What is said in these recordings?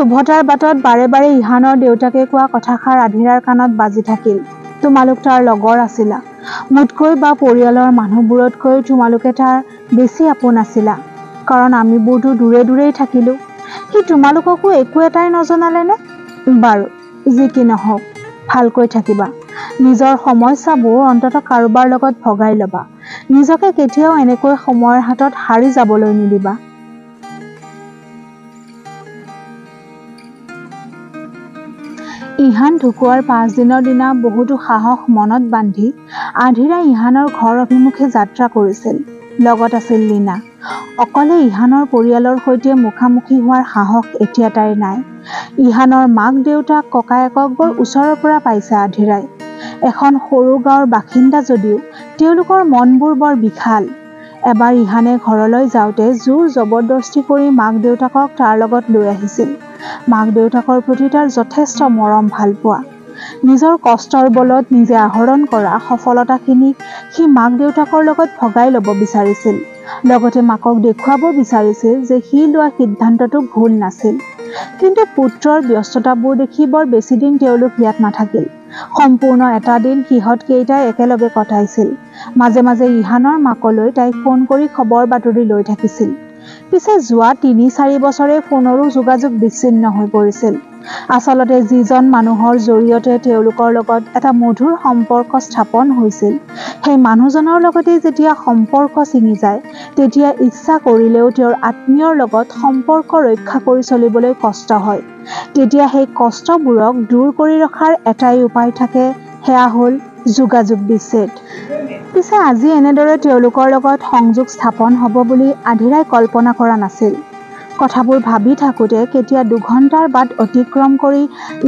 উভতাৰ বাটত বাৰে বাৰে ইহানৰ দেউতাকে কোৱা কথাষাৰ আধিৰাৰ কাণত বাজি থাকিল। তোমালোক তাৰ লগৰ আছিলা। মোতকৈ বা পৰিয়ালৰ মানুহবোৰতকৈ তোমালোকে তাৰ বেছি আপোন আছিলা, কাৰণ আমিবোৰতো দূৰে দূৰেই থাকিলো। সি তোমালোককো একো এটাই নজনালেনে? বাৰু, যি কি নহওক, ভালকৈ থাকিবা। নিজৰ সমস্যাবোৰ অন্ততঃ কাৰোবাৰ লগত ভগাই ল'বা। নিজকে কেতিয়াও এনেকৈ সময়ৰ হাতত হাৰি যাবলৈ নিদিবা। ইহান ঢুকুৱাৰ 5 দিনৰ দিনা বহুতো সাহস মনত বান্ধি আধিৰা ইহানৰ ঘৰ অভিমুখে যাত্ৰা কৰিছিল। লগত আছিল লীনা। অকলে ইহানৰ পৰিয়ালৰ সৈতে মুখামুখি হোৱাৰ সাহস এতিয়া তাইৰ নাই। ইহানৰ মাক দেউতাক ককায়েকক বৰ ওচৰৰ পৰা পাইছে আধিৰাই। এখন সৰু গাঁৱৰ বাসিন্দা যদিও তেওঁলোকৰ মনবোৰ বৰ বিশাল। এবাৰ ইহানে ঘৰলৈ যাওঁতে জোৰ জবৰদস্তি কৰি মাক দেউতাকক তাৰ লগত লৈ আহিছিল। মাক দেউতাকৰ প্ৰতি তাৰ যথেষ্ট মৰম ভালপোৱা। নিজৰ কষ্টৰ বলত নিজে আহৰণ কৰা সফলতাখিনিক সি মাক দেউতাকৰ লগত ভগাই ল'ব বিচাৰিছিল। লগতে মাকক দেখুৱাব বিচাৰিছিল যে সি লোৱা সিদ্ধান্তটো ভুল নাছিল। কিন্তু পুত্ৰৰ ব্যস্ততাবোৰ দেখি বৰ বেছিদিন তেওঁলোক ইয়াত নাথাকিল। সম্পূৰ্ণ এটা দিন সিহঁত কেইটাই একেলগে কটাইছিল। মাজে মাজে ইহানৰ মাকলৈ তাই ফোন কৰি খবৰ বাতৰি লৈ থাকিছিল। পিছে যোৱা ৩-৪ বছৰে ফোনৰো যোগাযোগ বিচ্ছিন্ন হৈ পৰিছিল। আচলতে যিজন মানুহৰ জৰিয়তে তেওঁলোকৰ লগত এটা মধুৰ সম্পৰ্ক স্থাপন হৈছিল, সেই মানুহজনৰ লগতে যেতিয়া সম্পৰ্ক ছিঙি যায়, তেতিয়া ইচ্ছা কৰিলেও তেওঁৰ আত্মীয়ৰ লগত সম্পৰ্ক ৰক্ষা কৰি চলিবলৈ কষ্ট হয়। তেতিয়া সেই কষ্টবোৰক দূৰ কৰি ৰখাৰ এটাই উপায় থাকে, সেয়া হ'ল যোগাযোগ বিচ্ছেদ। পিছে আজি এনেদৰে তেওঁলোকৰ লগত সংযোগ স্থাপন হ'ব বুলি আধিৰাই কল্পনা কৰা নাছিল। কথাবোৰ ভাবি থাকোঁতে কেতিয়া 2 ঘণ্টাৰ বাট অতিক্ৰম কৰি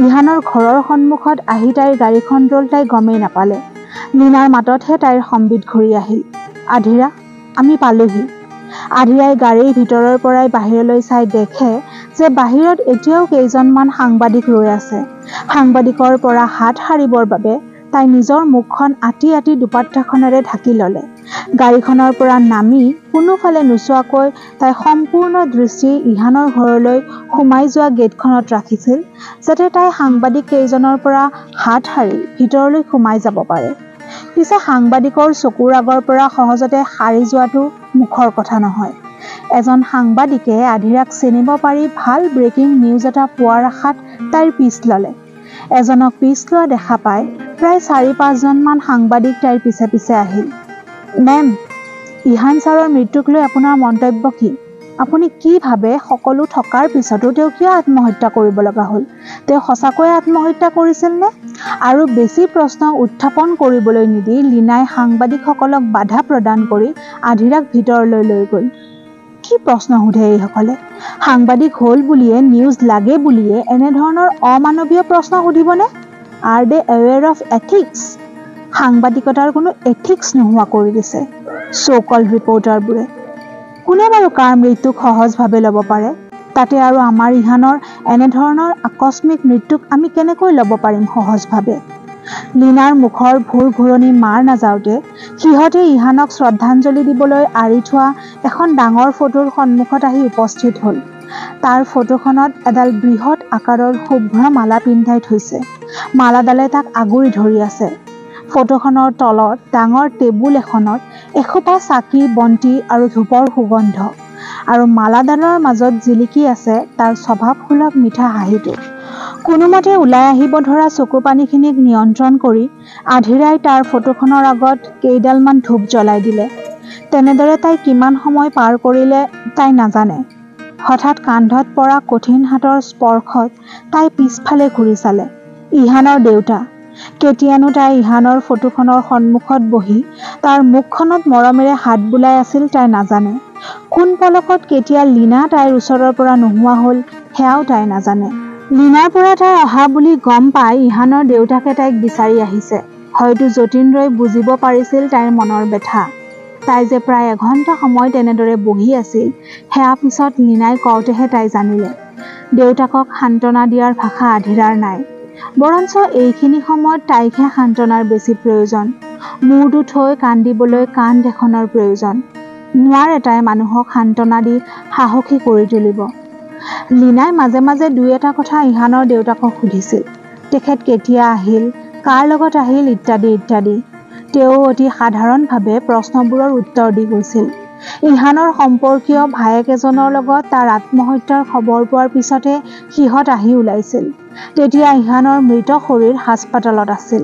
ইহানৰ ঘৰৰ সন্মুখত আহি তাইৰ গাড়ীখন ৰ'ল তাই গমেই নাপালে। লীনাৰ মাততহে তাইৰ সম্বিত ঘূৰি আহিল। আধিৰা, আমি পালোহি। আধিৰাই গাড়ীৰ ভিতৰৰ পৰাই বাহিৰলৈ চাই দেখে যে বাহিৰত এতিয়াও কেইজনমান সাংবাদিক ৰৈ আছে। সাংবাদিকৰ পৰা হাত সাৰিবৰ বাবে তাই নিজৰ মুখখন আঁতি আঁতি দুপাট্টাখনেৰে ঢাকি ল'লে। গাড়ীখনৰ পৰা নামি কোনোফালে নোচোৱাকৈ তাই সম্পূৰ্ণ দৃষ্টি ইহানৰ ঘৰলৈ সোমাই যোৱা গেটখনত ৰাখিছিল, যাতে তাই সাংবাদিক কেইজনৰ পৰা হাত সাৰি ভিতৰলৈ সোমাই যাব পাৰে। পিছে সাংবাদিকৰ চকুৰ আগৰ পৰা সহজতে সাৰি যোৱাটো মুখৰ কথা নহয়। এজন সাংবাদিকে আধিৰাক চিনিব পাৰি ভাল ব্ৰেকিং নিউজ এটা পোৱাৰ আশাত তাইৰ পিছ ল'লে। এজনক পিছ লোৱা দেখা পাই প্ৰায় 4-5জনমান সাংবাদিক তাইৰ পিছে পিছে আহিল। মেম, ইহান ছাৰৰ মৃত্যুক লৈ আপোনাৰ মন্তব্য কি? আপুনি কি ভাবে সকলো থকাৰ পিছতো তেওঁ কিয় আত্মহত্যা কৰিব লগা হ'ল? তেওঁ সঁচাকৈয়ে আত্মহত্যা কৰিছিল নে? আৰু বেছি প্ৰশ্ন উত্থাপন কৰিবলৈ নিদি লীনাই সাংবাদিকসকলক বাধা প্ৰদান কৰি আধিৰাক ভিতৰলৈ লৈ গ'ল। কি প্ৰশ্ন সোধে এইসকলে? সাংবাদিক হ'ল বুলিয়ে, নিউজ লাগে বুলিয়ে এনেধৰণৰ অমানৱীয় প্ৰশ্ন সুধিবনে? Are they aware of ethics? সাংবাদিকতাৰ কোনো এথিক্স নোহোৱা কৰি দিছে চ' কল্ড ৰিপৰ্টাৰবোৰে। কোনে বাৰু কাৰ মৃত্যুক সহজভাৱে ল'ব পাৰে? তাতে আৰু আমাৰ ইহানৰ এনেধৰণৰ আকস্মিক মৃত্যুক আমি কেনেকৈ ল'ব পাৰিম সহজভাৱে? লীনাৰ মুখৰ ভুৰ ঘূৰণি মাৰ নাযাওঁতে সিহঁতে ইহানক শ্ৰদ্ধাঞ্জলি দিবলৈ আঁৰি থোৱা এখন ডাঙৰ ফটোৰ সন্মুখত আহি উপস্থিত হ'ল। তাৰ ফটোখনত এডাল বৃহৎ আকাৰৰ শুভ্ৰ মালা পিন্ধাই থৈছে। মালাডালে তাক আগুৰি ধৰি আছে। ফটোখনৰ তলত ডাঙৰ টেবুল এখনত এসোপা চাকি, বন্তি আৰু ধূপৰ সুগন্ধ। আৰু মালাডালৰ মাজত জিলিকি আছে তাৰ স্বভাৱসুলভ মিঠা হাঁহিটো। কোনোমতে ওলাই আহিব ধৰা চকুপানীখিনিক নিয়ন্ত্ৰণ কৰি আধিৰাই তাৰ ফটোখনৰ আগত কেইডালমান ধূপ জ্বলাই দিলে। তেনেদৰে তাই কিমান সময় পাৰ কৰিলে তাই নাজানে। হঠাৎ কান্ধত পৰা কঠিন হাতৰ স্পৰ্শত তাই পিছফালে ঘূৰি চালে। ইহানৰ দেউতা। কেতিয়ানো তাই ইহানৰ ফটোখনৰ সন্মুখত বহি তাৰ মুখখনত মৰমেৰে হাত বুলাই আছিল তাই নাজানে। কোন পলকত কেতিয়া লীনা তাইৰ ওচৰৰ পৰা নোহোৱা হ'ল সেয়াও তাই নাজানে। লীনাৰ পৰা তাই অহা বুলি গম পাই ইহানৰ দেউতাকে তাইক বিচাৰি আহিছে। হয়তো যতীন্দ্ৰই বুজিব পাৰিছিল তাইৰ মনৰ ব্যথা। তাই যে প্ৰায় এঘণ্টা সময় তেনেদৰে বহি আছিল সেয়া পিছত লীনাই কওঁতেহে তাই জানিলে। দেউতাকক সান্তনা দিয়াৰ ভাষা আধিৰাৰ নাই। বৰঞ্চ এইখিনি সময়ত তাইকহে সান্তনাৰ বেছি প্ৰয়োজন। মূৰটো থৈ কান্দিবলৈ কান্ধ এখনৰ প্ৰয়োজন। নোৱাৰে তাই মানুহক সান্তনা দি সাহসী কৰি তুলিব। লীনাই মাজে মাজে দুই এটা কথা ইহানৰ দেউতাকক সুধিছিল। তেখেত কেতিয়া আহিল, কাৰ লগত আহিল ইত্যাদি ইত্যাদি। তেওঁ অতি সাধাৰণভাৱে প্ৰশ্নবোৰৰ উত্তৰ দি গৈছিল। ইহানৰ সম্পৰ্কীয় ভায়েক এজনৰ লগত তাৰ আত্মহত্যাৰ খবৰ পোৱাৰ পিছতে সিহঁত আহি ওলাইছিল। তেতিয়া ইহানৰ মৃত শৰীৰ হাস্পাতালত আছিল।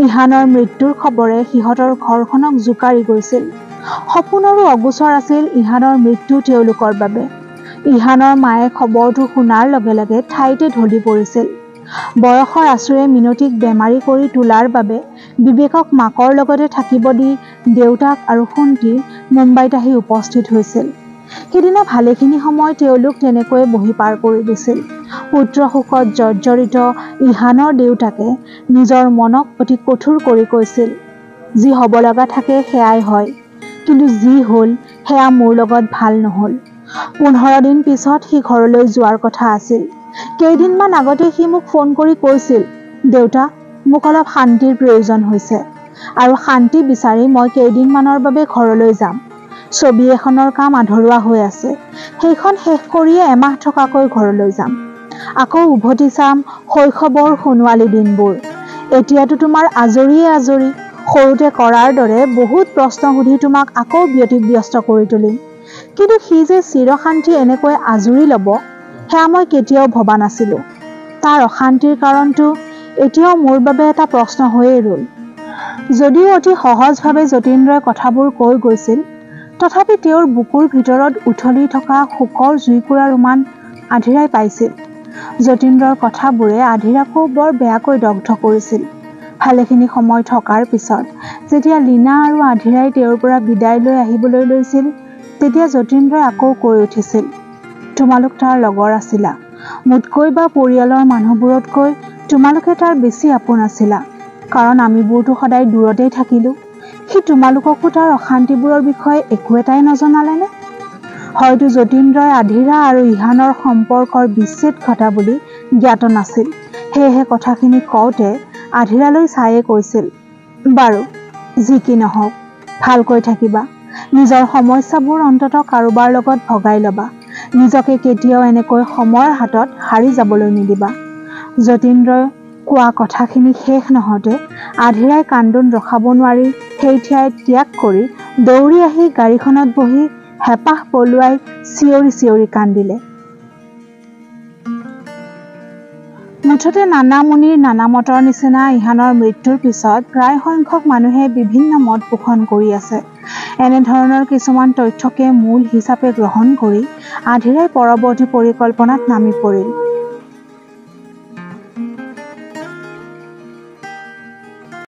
ইহানৰ মৃত্যুৰ খবৰে সিহঁতৰ ঘৰখনক জোকাৰি গৈছিল। সপোনৰো অগোচৰ আছিল ইহানৰ মৃত্যু তেওঁলোকৰ বাবে। ইহানৰ মায়ে খবৰটো শুনাৰ লগে লগে ঠাইতে ঢলি পৰিছিল। বয়সৰ আঁচোৰে মিনতিক বেমাৰী কৰি তোলাৰ বাবে বিবেকক মাকৰ লগতে থাকিব দি দেউতাক আৰু সোণটি মুম্বাইত আহি উপস্থিত হৈছিল। সেইদিনা ভালেখিনি সময় তেওঁলোক তেনেকৈয়ে বহি পাৰ কৰি দিছিল। পুত্ৰ শোকত জৰ্জৰিত ইহানৰ দেউতাকে নিজৰ মনক অতি কঠোৰ কৰি কৈছিল, যি হ'ব লগা থাকে সেয়াই হয়, কিন্তু যি হ'ল সেয়া মোৰ লগত ভাল নহ'ল। 15 দিন পিছত সি ঘৰলৈ যোৱাৰ কথা আছিল। কেইদিনমান আগতে সি মোক ফোন কৰি কৈছিল, দেউতা, মোক অলপ শান্তিৰ প্ৰয়োজন হৈছে আৰু শান্তি বিচাৰি মই কেইদিনমানৰ বাবে ঘৰলৈ যাম। ছবি এখনৰ কাম আধৰুৱা হৈ আছে, সেইখন শেষ কৰিয়ে এমাহ থকাকৈ ঘৰলৈ যাম। আকৌ উভতি চাম শৈশৱৰ সোণোৱালী দিনবোৰ। এতিয়াতো তোমাৰ আজৰিয়ে আজৰি, সৰুতে কৰাৰ দৰে বহুত প্ৰশ্ন সুধি তোমাক আকৌ ব্যতিব্যস্ত কৰি তুলিম। কিন্তু সি যে চিৰশান্তি এনেকৈ আজৰি ল'ব সেয়া মই কেতিয়াও ভবা নাছিলোঁ। তাৰ অশান্তিৰ কাৰণটো এতিয়াও মোৰ বাবে এটা প্ৰশ্ন হৈয়ে ৰ'ল। যদিও অতি সহজভাৱে যতীন্দ্ৰই কথাবোৰ কৈ গৈছিল, তথাপি তেওঁৰ বুকুৰ ভিতৰত উঠলি থকা শোকৰ জুইকুৰা ৰোমান আধিৰাই পাইছিল। যতীন্দ্ৰৰ কথাবোৰে আধিৰাকো বৰ বেয়াকৈ দগ্ধ কৰিছিল। ভালেখিনি সময় থকাৰ পিছত যেতিয়া লীনা আৰু আধিৰাই তেওঁৰ পৰা বিদায় লৈ আহিবলৈ লৈছিল, তেতিয়া যতীন্দ্ৰই আকৌ কৈ উঠিছিল, তোমালোক তাৰ লগৰ আছিলা। মোতকৈ বা পৰিয়ালৰ মানুহবোৰতকৈ তোমালোকে তাৰ বেছি আপোন আছিলা, কাৰণ আমিবোৰতো সদায় দূৰতেই থাকিলোঁ। সি তোমালোককো তাৰ অশান্তিবোৰৰ বিষয়ে একো এটাই নজনালেনে? হয়তো যতীন্দ্ৰই আধিৰা আৰু ইহানৰ সম্পৰ্কৰ বিচ্ছেদ ঘটা বুলি জ্ঞাত নাছিল। সেয়েহে কথাখিনি কওঁতে আধিৰালৈ চায়ে কৈছিল, বাৰু যি কি নহওক, ভালকৈ থাকিবা। নিজৰ সমস্যাবোৰ অন্ততঃ কাৰোবাৰ লগত ভগাই ল'বা। নিজকে কেতিয়াও এনেকৈ সময়ৰ হাতত হাৰি যাবলৈ নিদিবা। যতীন্দ্ৰই কোৱা কথাখিনি শেষ নহওঁতে আধিৰাই কান্দোন ৰখাব নোৱাৰি সেই ঠাই ত্যাগ কৰি দৌৰি আহি গাড়ীখনত বহি হেঁপাহ পলুৱাই চিঞৰি চিঞৰি কান্দিলে। মুঠতে নানা মুনিৰ নানা মতৰ নিচিনা ইহানৰ মৃত্যুৰ পিছত প্ৰায় সংখ্যক মানুহে বিভিন্ন মত পোষণ কৰি আছে। এনেধৰণৰ কিছুমান তথ্যকে মূল হিচাপে গ্ৰহণ কৰি আধিৰাই পৰৱৰ্তী পৰিকল্পনাত নামি পৰিল।